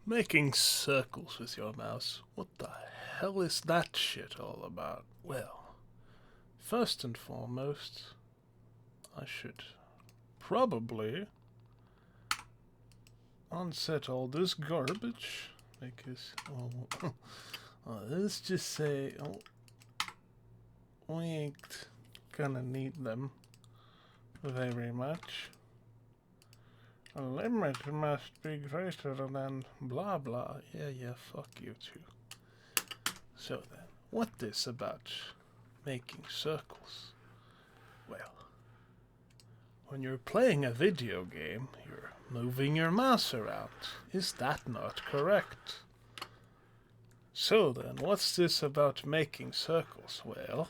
Making circles with your mouse. What the hell is that shit all about? Well, first and foremost, I should probably unset all this garbage because, let's just say, we ain't gonna need them very much. A limit must be greater than blah blah. Yeah, fuck you too. So then, what is about making circles? Well, when you're playing a video game, you're moving your mouse around. Is that not correct? So then, what's this about making circles? Well,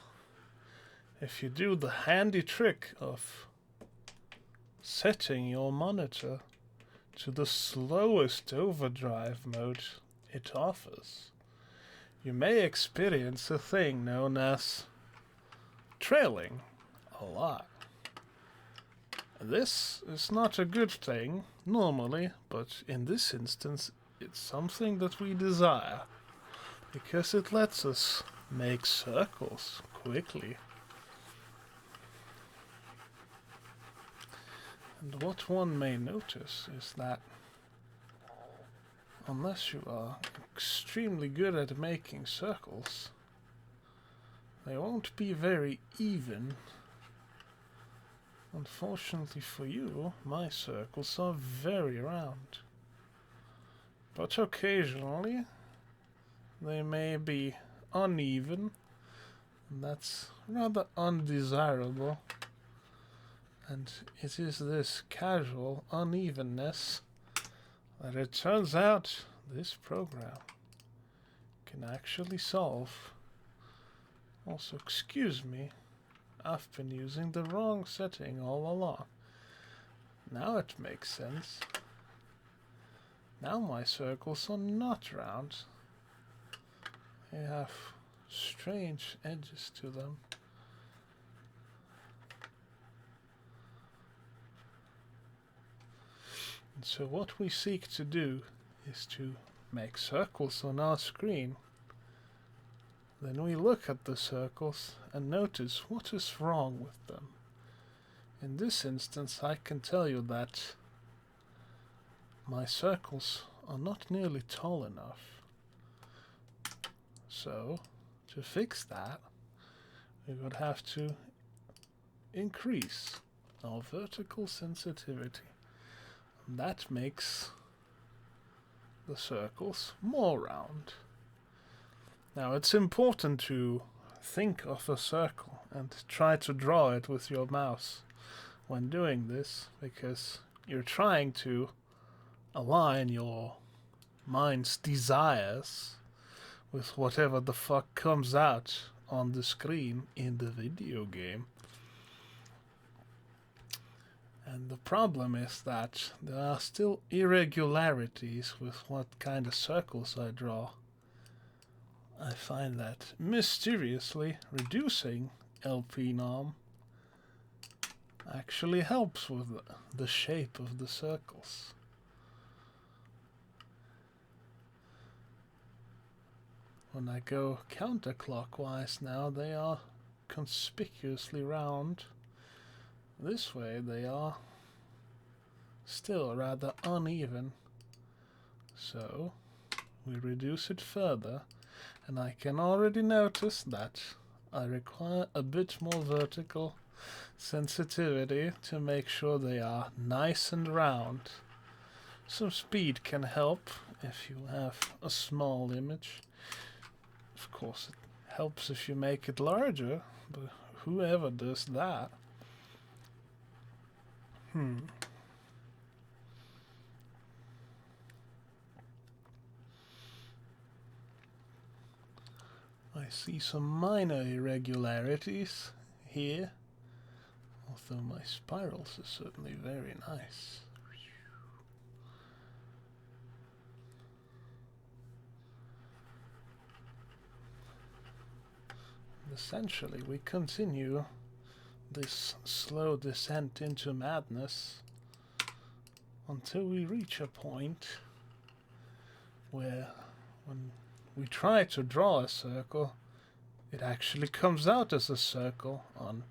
if you do the handy trick of setting your monitor to the slowest overdrive mode it offers, you may experience a thing known as trailing a lot. This is not a good thing normally, but in this instance it's something that we desire because it lets us make circles quickly. And what one may notice is that unless you are extremely good at making circles, they won't be very even. Unfortunately for you, my circles are very round. But occasionally, they may be uneven, and that's rather undesirable. And it is this casual unevenness that it turns out this program can actually solve. Also, excuse me, I've been using the wrong setting all along. Now it makes sense. Now my circles are not round. They have strange edges to them. And so what we seek to do is to make circles on our screen. Then we look at the circles and notice what is wrong with them. In this instance, I can tell you that my circles are not nearly tall enough. So, to fix that, we would have to increase our vertical sensitivity. That makes the circles more round. Now it's important to think of a circle and try to draw it with your mouse when doing this, because you're trying to align your mind's desires with whatever the fuck comes out on the screen in the video game. And the problem is that there are still irregularities with what kind of circles I draw. I find that mysteriously reducing LP norm actually helps with the shape of the circles. When I go counterclockwise now, they are conspicuously round. This way they are still rather uneven. So we reduce it further, and I can already notice that I require a bit more vertical sensitivity to make sure they are nice and round. Some speed can help if you have a small image. Of course, it helps if you make it larger, but whoever does that? I see some minor irregularities here, although my spirals are certainly very nice. Essentially, we continue this slow descent into madness until we reach a point where when we try to draw a circle, it actually comes out as a circle on,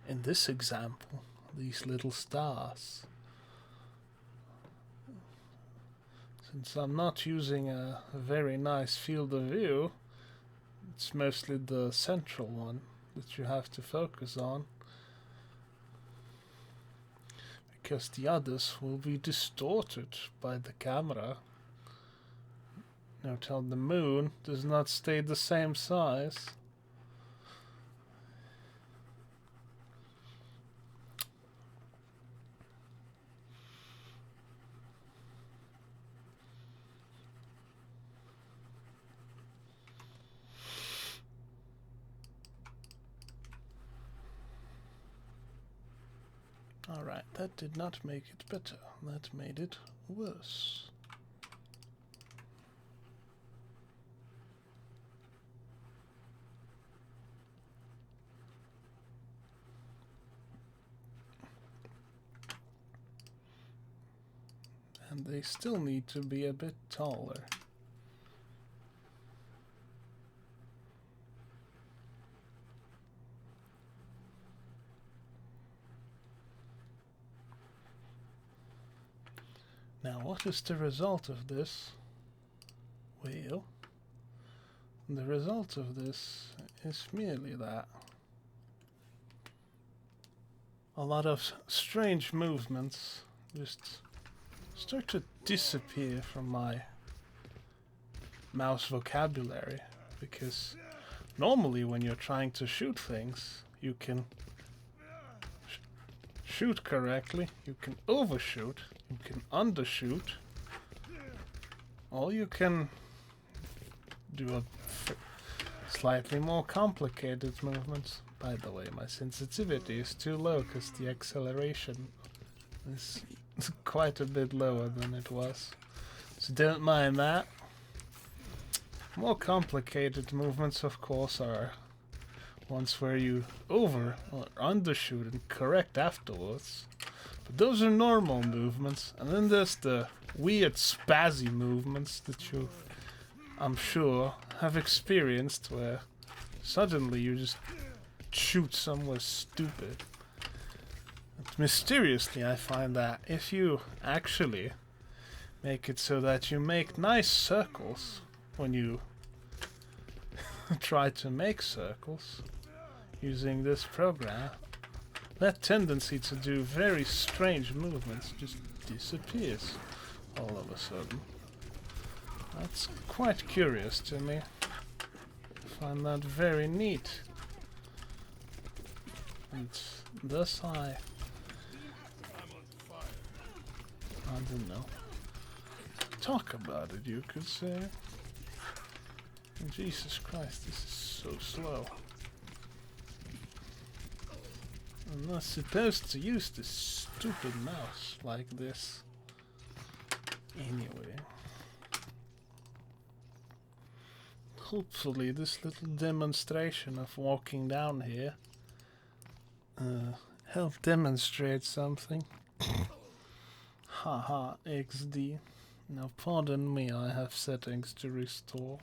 in this example, these little stars. Since I'm not using a very nice field of view, it's mostly the central one that you have to focus on, because the others will be distorted by the camera. Note how the moon does not stay the same size. Alright, that did not make it better. That made it worse. And they still need to be a bit taller. Now, what is the result of this? Well, the result of this is merely that a lot of strange movements just start to disappear from my mouse vocabulary, because normally when you're trying to shoot things, you can shoot correctly, you can overshoot, you can undershoot, or you can do a slightly more complicated movements. By the way, my sensitivity is too low because the acceleration is quite a bit lower than it was, so don't mind that. More complicated movements, of course, are ones where you over or undershoot and correct afterwards. But those are normal movements, and then there's the weird spazzy movements that you, I'm sure, have experienced, where suddenly you just shoot somewhere stupid. And mysteriously, I find that if you actually make it so that you make nice circles when you try to make circles using this program, that tendency to do very strange movements just disappears all of a sudden. That's quite curious to me. I find that very neat. And thus I don't know. Talk about it, you could say. Jesus Christ, this is so slow. I'm not supposed to use this stupid mouse like this. Anyway. Hopefully this little demonstration of walking down here helped demonstrate something. Haha, XD. Now pardon me, I have settings to restore.